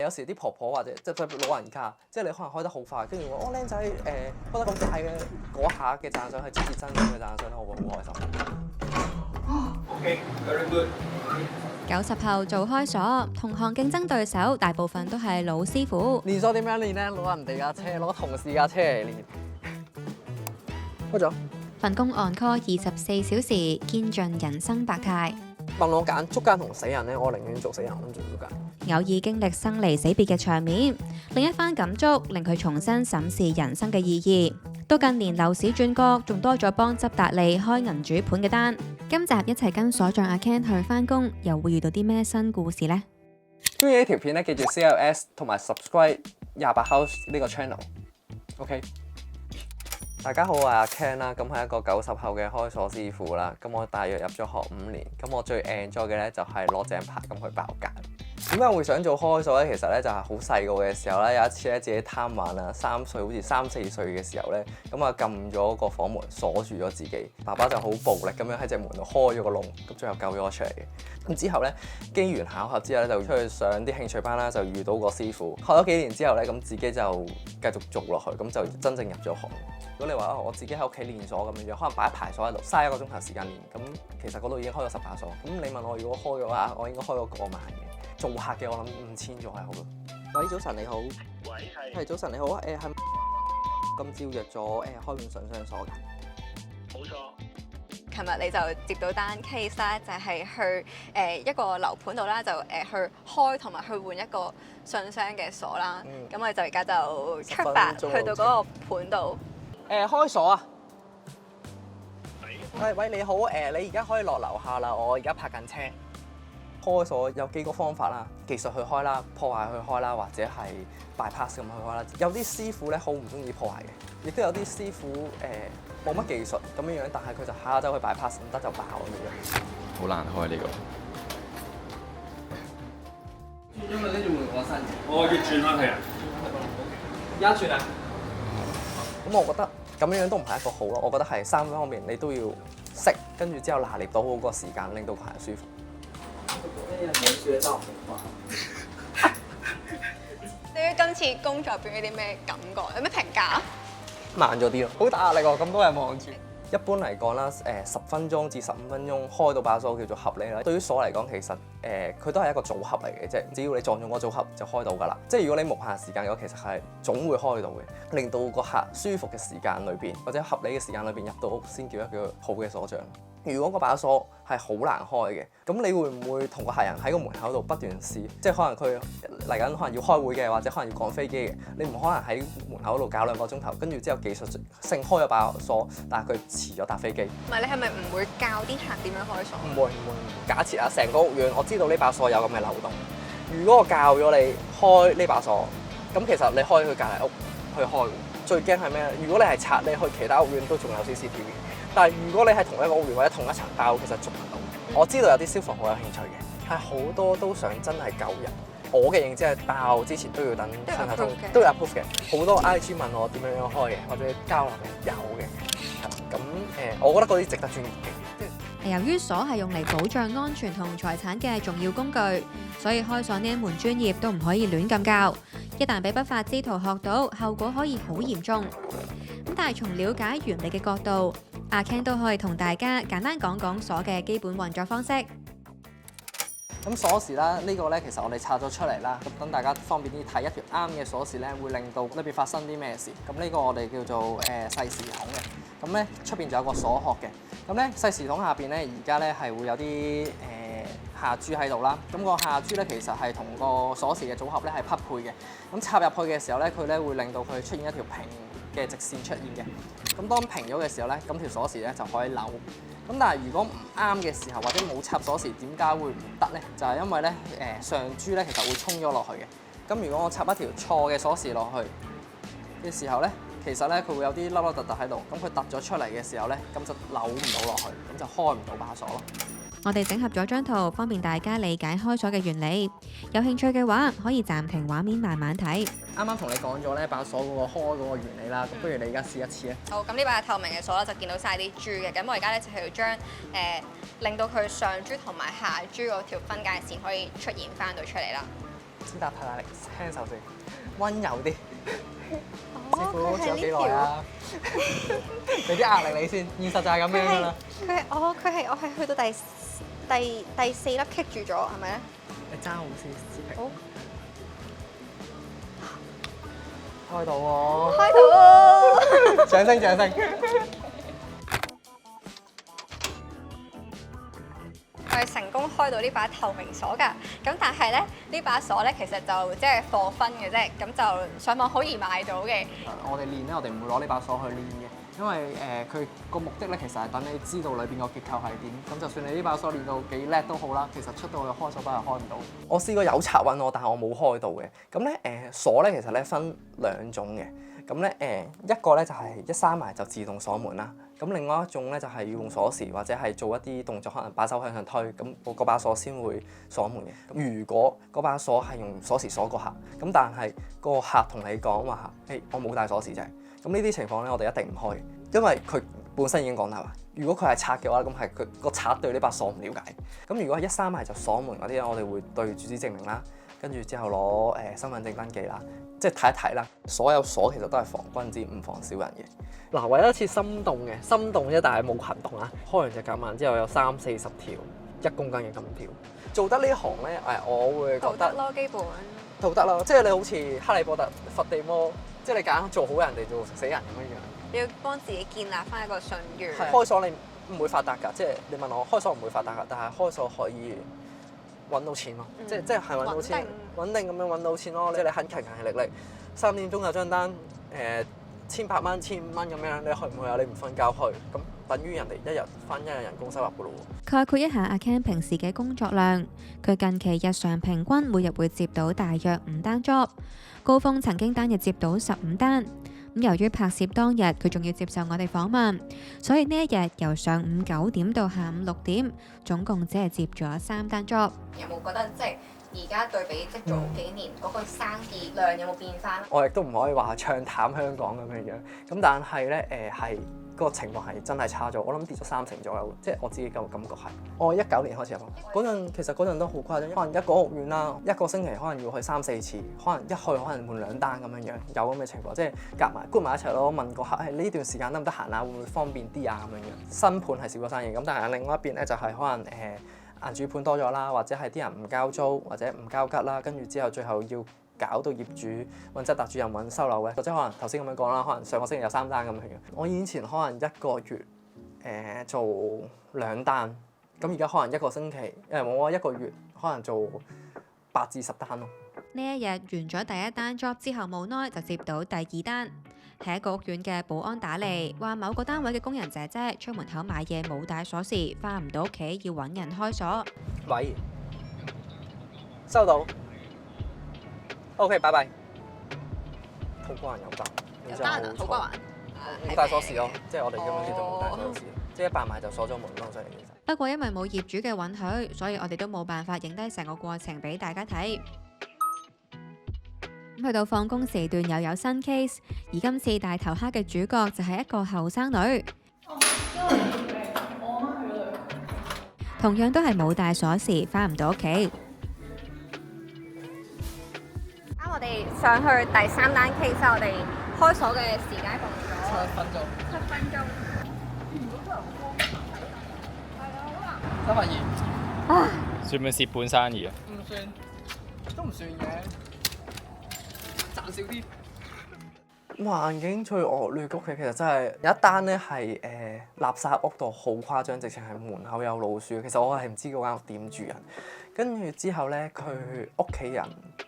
有時啲婆婆或者即係老人家，即係你可能開得好快，跟住我僆仔開得咁快嘅嗰下嘅讚賞係直接真正嘅讚賞，我會好開心。OK，very good。90後做開鎖，同行競爭對手大部分都係老師傅。練鎖點樣練咧？攞人哋架車，攞同事架車嚟練。開咗。份工 on call 24小時，見盡人生百態。問我揀捉奸同死人咧，我寧願做死人，我唔做捉奸。偶爾經歷生離死別嘅場面，另一番感觸令佢重新審視人生嘅意義。到近年樓市轉角，仲多咗幫執達利開銀主盤嘅單。今集一齊跟鎖匠阿 Ken 去返工，又會遇到啲咩新故事呢？中意呢條片咧，記住 CLS 同埋 subscribe 28House 呢個 channel。OK。大家好，我係阿 Ken 啦，咁係一個90後嘅開鎖師傅啦。咁我大約入咗學5年，咁我最 enjoy 嘅咧就係攞正牌咁去爆格。點解會想做開鎖咧？其實咧就係好細個嘅時候咧，有一次咧自己貪玩啊，3歲好似3、4歲嘅時候咧，咁啊撳咗個房門鎖住咗自己，爸爸就好暴力咁樣喺隻門度開咗個窿，咁最後救咗我出嚟嘅。咁之後咧機緣巧合之後咧就出去上啲興趣班啦，就遇到個師傅，學咗幾年之後咧，咁自己就繼續做落去，咁就真正入咗行。如果你話我自己喺屋企練鎖咁樣樣，可能擺一排鎖喺度，嘥1個鐘頭時間練，咁其實嗰度已經開咗10把鎖。咁你問我如果開嘅話，我應該開個過萬嘅。做客嘅我諗5000咗係好咯。喂，早晨你好。喂，係早晨你好啊。係今朝約咗開門上雙鎖㗎。冇錯。琴日你就接到單 case 啦，就係去一個樓盤度啦，就去開同埋去換一個信箱嘅鎖啦。咁我哋就而家就出發去到嗰個盤度。開鎖啊！喂，你好，你而家可以落樓下啦，我而家泊緊車。開鎖有幾個方法啦，技術去開啦，破壞去開啦，或者係 bypass 咁去開啦。有啲師傅咧好唔中意破壞嘅，亦都有啲師傅冇乜技術咁樣樣，但係佢就下走去 bypass 唔得就爆咁樣。好難開呢個。轉咗佢跟住換個新嘅。我要轉啦，係啊。而家轉啊！咁我覺得咁樣樣都唔係一個好咯，我覺得係3方面你都要識，跟住之後拿捏到好個時間，令到客人舒服。對於今次工作俾你啲咩感覺？有咩評價？慢咗啲咯，好大壓力喎，咁多人望住。一般嚟講啦，10分鐘至15分鐘開到把鎖叫做合理啦。對於鎖嚟講，其實佢都係一個組合嚟嘅啫，只要你撞中個組合就開到㗎啦。即係如果你無限時間嘅話，其實係總會開到嘅，令到個客舒服嘅時間裏邊，或者合理嘅時間裏邊入到屋，先叫一個好嘅鎖匠。如果個把鎖係好難開嘅，咁你會唔會同個客人喺個門口度不斷試？即係可能佢嚟緊可能要開會嘅，或者可能要趕飛機嘅，你唔可能喺門口度搞2個鐘頭，跟住之後技術性開咗把鎖，但係佢遲咗搭飛機。唔係，你係咪唔會教啲客點樣開鎖？唔會。假設啊，成個屋苑我知道呢把鎖有咁嘅漏洞，如果我教咗你開呢把鎖，咁其實你開去隔離屋去開，最驚係咩咧？如果你係拆，你去其他屋苑都仲有 CCTV。但係如果你係同一個屋苑或者同一層包，其實捉唔到。我知道有啲消防好有興趣嘅，係好多都想真係救人。我嘅認知係爆之前都要等上下通，都有 approve 嘅。好多 IG 問我點樣開嘅，或者交流嘅有嘅。咁我覺得嗰啲值得專業嘅。由於鎖係用嚟保障安全同財產嘅重要工具，所以開鎖呢一門專業都唔可以亂咁教。一旦俾不法之徒學到，後果可以好嚴重。咁但係從了解原理嘅角度，阿 Ken 都可以同大家簡單講講鎖嘅基本運作方式。咁鎖匙啦，呢個咧其實我哋拆咗出嚟啦，咁等大家方便啲睇一條啱嘅鎖匙咧，會令到裏邊發生啲咩事。咁呢個我哋叫做細匙孔嘅。咁咧出邊就有個鎖殼嘅。咁咧細匙孔下邊咧，而家咧係會有啲下珠喺度啦。咁個下珠咧其實係同個鎖匙嘅組合咧係匹配嘅。咁插入去嘅時候咧，佢咧會令到佢出現一條平嘅直線出現嘅。咁當平咗嘅時候咧，咁條鎖匙咧就可以扭。咁但係如果唔啱嘅時候，或者冇插鎖匙，點解會唔得咧？就係因為咧上珠咧其實會衝咗落去嘅。咁如果我插一條錯嘅鎖匙落去嘅時候咧，其實咧佢會有啲凹凹凸凸喺度。咁佢凸咗出嚟嘅時候咧，咁就扭唔到落去，咁就開唔到把鎖咯。我哋整合咗張圖，方便大家理解開鎖嘅原理。有興趣嘅話，可以暫停畫面慢慢睇。啱啱同你講咗咧把鎖嗰個開嗰個原理啦，咁不如你而家試一次咧。好，咁呢把透明嘅鎖咧就見到晒啲珠嘅，咁我而家咧就係要將令到佢上珠同埋下珠嗰條分界線可以出現翻到出嚟啦。先搭太大力，輕手先，温柔啲。師傅佢仲有幾係呢條。耐啊？俾啲壓力你先，現實就係咁樣㗎啦。我係去到第4粒棘住咗，係咪咧？你爭好先，思平。好，開到喎！開到。掌聲掌聲！佢係成功開到呢把透明鎖㗎，咁但係咧呢把鎖咧其實就即係貨分嘅啫，咁就上網好易買到嘅。我哋練咧，我哋唔會攞呢把鎖去練嘅，因為佢個目的咧其實係等你知道裏邊個結構係點。咁就算你呢把鎖練到幾叻都好啦，其實出到去開鎖班係開唔到。我試過有賊揾我，但係我冇開到嘅。咁咧鎖咧其實咧分兩種嘅。咁咧一個咧就係一閂埋就自動鎖門啦。咁另外一種咧就係要用鎖匙或者係做一啲動作，可能把手向上推，咁嗰把鎖先會鎖門嘅。咁如果嗰把鎖係用鎖匙鎖個客，咁但係個客同你講話，誒我冇帶鎖匙啫。咁呢啲情況咧，我哋一定唔開，因為佢本身已經講大話。如果佢係賊嘅話，咁係佢個賊對呢把鎖唔了解。咁如果係一閂埋就鎖門嗰啲咧，我哋會對住啲證明啦，跟住之後攞身份證登記啦。即係睇一睇啦，所有鎖其實都係防君子唔防小人嘅。嗱，為咗一次心動嘅，心動啫，但係冇行動啊！開完隻夾萬之後有30-40條1公斤嘅金條，做得呢行咧，我會覺得道德咯，基本。道德咯，即係你好似哈利波特伏地魔，即係你揀做好人哋做食死人咁樣樣。你要幫自己建立翻一個信譽。開鎖你唔會發達㗎，即係你問我開鎖唔會發達㗎，但係開鎖可以揾到錢咯，即係揾到錢，穩定咁樣揾到錢咯。即係你肯勤力力，3點鐘有張單，1,800蚊、1,500蚊咁樣，你去唔去啊？你唔瞓覺去，咁等於人哋一日翻1日人工收入㗎咯喎。概括一下阿 Ken 平時嘅工作量，佢近期日常平均每日會接到大約5單 job， 高峰曾經單日接到15單。咁由於拍攝當日佢仲要接受我哋訪問，所以呢一日由上午9點到下午6點，總共只係接咗3單 job。有冇覺得即係而家對比即係早幾年嗰個生意量有冇變化？我亦都唔可以話唱淡香港咁樣樣，咁但係咧係個情況係真係差咗，我諗跌咗30%左右，即係我自己個感覺係。我19年開始入行，嗰陣其實嗰陣都好誇張，可能一個屋苑啦，一個星期可能要去3-4次，可能一去可能換2單咁樣樣，有咁嘅情況，即係夾埋 group 埋一齊咯。問個客呢段時間得唔得閒啊？會唔會方便啲啊？咁樣樣新盤係少咗生意，咁但係另外一邊咧就係可能銀主盤多咗啦，或者係啲人唔交租或者唔交吉啦，跟住之後最後要搞到業主揾質達主任揾收樓嘅，或者可能頭先咁樣講啦，可能上個星期有3單咁樣樣。我以前可能一個月做2單，咁而家可能一個星期我一個月可能做8至10單咯。呢一日完咗第一單 job 之後，冇耐就接到第2單，係一個屋苑嘅保安打嚟，話某個單位嘅工人姐姐出門口買嘢冇帶鎖匙，翻唔到屋企要揾人開鎖。喂，收到。OK，拜拜。土瓜灣有單，有單啊，土瓜灣。冇帶鎖匙咯，即係我哋咁樣叫做冇帶鎖匙，即係一扮埋就鎖咗門咯，所以其實。不過因為冇業主嘅允許，所以我哋都冇辦法影低成個過程俾大家睇。去到放工時段又有新 case， 而今次大頭蝦嘅主角就係一個後生女，同樣都係冇帶鎖匙，翻唔到屋企。啱我哋上去第3單 case， 我哋開鎖嘅時間共咗7分鐘。算唔算蝕本生意啊？唔算，都唔算嘅，賺少啲。環境最惡劣嘅屋企其實真係有一單咧係垃圾屋度好誇張，直情係門口有老鼠。其實我係唔知嗰間屋點住人，跟住之後咧佢屋企人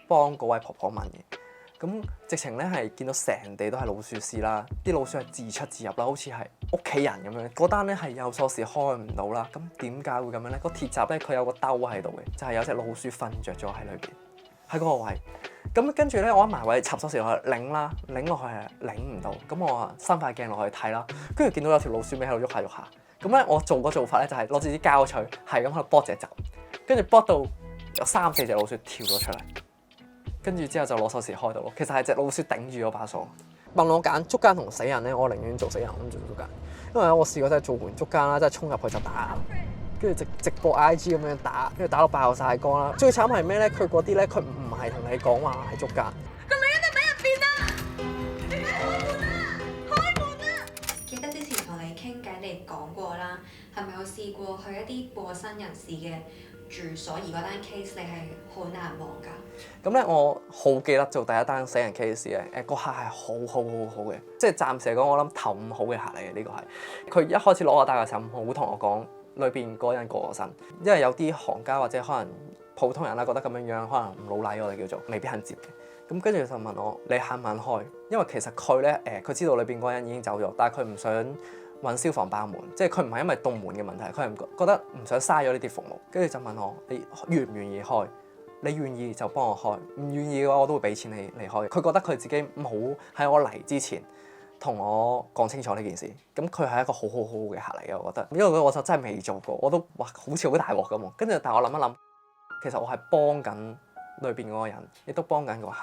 幫嗰位婆婆問嘅。咁直情咧係見到成地都係老鼠屎啦，啲老鼠係自出自入啦，好似係屋企人咁樣。嗰單咧係有鎖匙開唔到啦，咁點解會咁樣咧？個鐵閘咧佢有個兜喺度嘅，就係有隻老鼠瞓着咗喺裏邊，喺嗰個位。咁跟住咧我一埋位插鎖匙落去擰啦，擰落去係擰唔到，咁我啊伸塊鏡落去睇啦，跟住見到有條老鼠尾喺度喐下喐下。咁咧我做個做法咧就係攞住啲膠錘，係咁喺度剝隻閘，跟住剝到有3-4隻老鼠跳咗出嚟。跟住之後就攞鎖匙開到咯，其實係隻老鼠頂住嗰把鎖。問我揀捉奸同死人咧，我寧願做死人，我唔做捉奸，因為我試過真係做完捉奸啦，真係衝入去就打，跟住直播 IG 咁樣打，跟住打到爆晒光啦。最慘係咩咧？佢嗰啲咧，佢唔係同你講話係捉奸。個女人就喺入邊啊！你快開門啊！開門啊！記得之前同你傾偈，你講過啦，係咪有試過去一啲過身人士嘅住所，而嗰單 case 你係好難忘㗎？咁咧，我好記得做第一單死人 case 咧，個客係好嘅，即係暫時嚟講，我諗頭5好嘅客嚟嘅呢個係。佢一開始攞我單嘅時候，冇同我講裏邊嗰人過咗身，因為有啲行家或者可能普通人啦，覺得咁樣樣可能唔老禮，我哋叫做未必肯接嘅。咁跟住就問我你肯唔肯開？因為其實佢咧佢知道裏邊嗰人已經走咗，但係佢唔想揾消防爆門，即係佢唔係因為凍門嘅問題，佢係唔覺得唔想嘥咗呢啲服務。跟住就問我你願唔願意開？你願意就幫我開，唔願意嘅話我都會俾錢你開。佢覺得佢自己冇喺我嚟之前同我講清楚呢件事，咁佢係一個好嘅客嚟嘅，我覺得。因為我就真係未做過，我都哇好似好大鑊咁喎。跟住但係我諗一諗，其實我係幫緊裏邊嗰個人，亦都幫緊個客，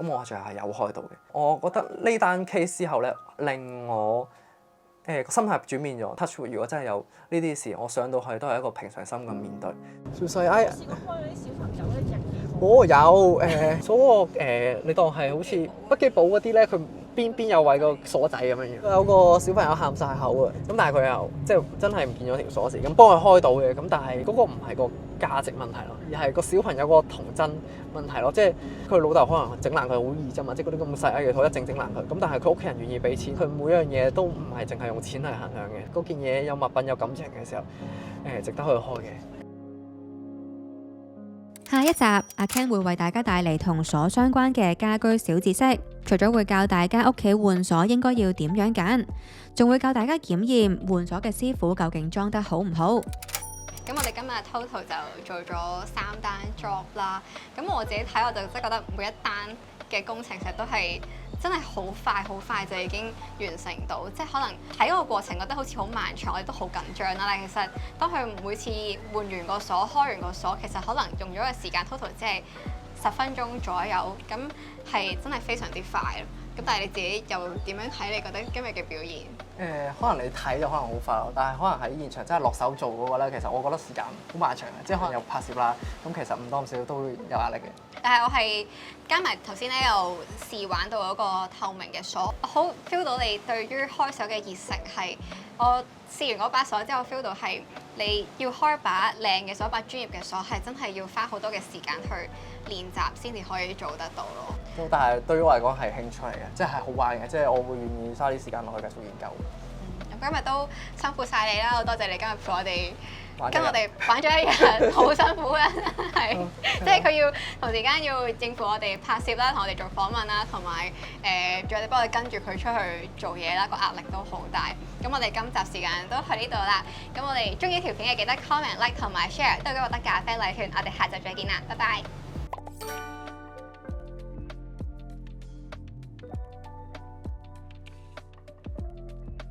咁我最後係有開到嘅。我覺得呢單 case 之後咧，令我個心態轉變咗。Touch wood，如果真係有呢啲事，我上到去都係一個平常心咁面對。小細哎，試過開嗰啲小朋友嗰啲隻我有嗰個你當係好似筆記簿嗰啲咧，佢邊有位個鎖仔咁樣樣。有個小朋友喊晒口啊，咁但係佢又即係真係唔見咗條鎖匙，咁幫佢開到嘅。咁但係嗰個唔係個價值問題咯，而係個小朋友個童真問題咯。即係佢老豆可能整爛佢好易啫嘛，即係嗰啲咁細嘅嘢一整爛佢。咁但係佢屋企人願意俾錢，佢每樣嘢都唔係淨係用錢嚟衡量嘅。嗰件嘢有物品有感情嘅時候，值得去開嘅。下一集阿 Ken 會為大家帶嚟同鎖相關嘅家居小知識，除咗會教大家屋企換鎖應該要點樣揀，仲會教大家檢驗換鎖嘅師傅究竟裝得好唔好。咁我哋今日 total 就做咗3單 job 啦。咁我自己睇我就真係覺得每一單嘅工程其實都係真係好快就已經完成到，即係可能喺嗰個過程覺得好似好漫長，我哋都好緊張啦。但係其實當佢每次換完個鎖、開完個鎖，其實可能用咗嘅時間 total 即係10分鐘左右，咁係真係非常之快咯。咁但係你自己又點樣睇？你覺得今日嘅表現？可能你睇就可能好快咯，但係可能喺現場真係落手做嗰個咧，其實我覺得時間好漫長嘅，即係可能有拍攝啦，咁其實唔多唔少都會有壓力嘅。但係我係加埋頭先咧，又試玩到嗰個透明嘅鎖，我好 feel 到你對於開鎖嘅熱誠係。我試完嗰把鎖之後 feel 到係你要開把靚嘅鎖、把專業嘅鎖，係真係要花好多嘅時間去練習先至可以做得到咯。但係對於我嚟講係興趣嚟嘅，即係好玩嘅，即係我會願意嘥啲時間落去繼續研究。咁今日都辛苦晒你啦，好多謝你今日陪我哋。跟我哋玩咗一日，好辛苦嘅，係，即係佢要同時間要應付我哋拍攝啦，同我哋做訪問啦，同埋仲有你幫我哋跟住佢出去做嘢啦，個壓力都好大。咁我哋今集時間都去呢度啦。咁我哋中意條片嘅記得 comment、like 同埋 share，都俾我得咖啡禮券。我哋下集再見啦，拜拜。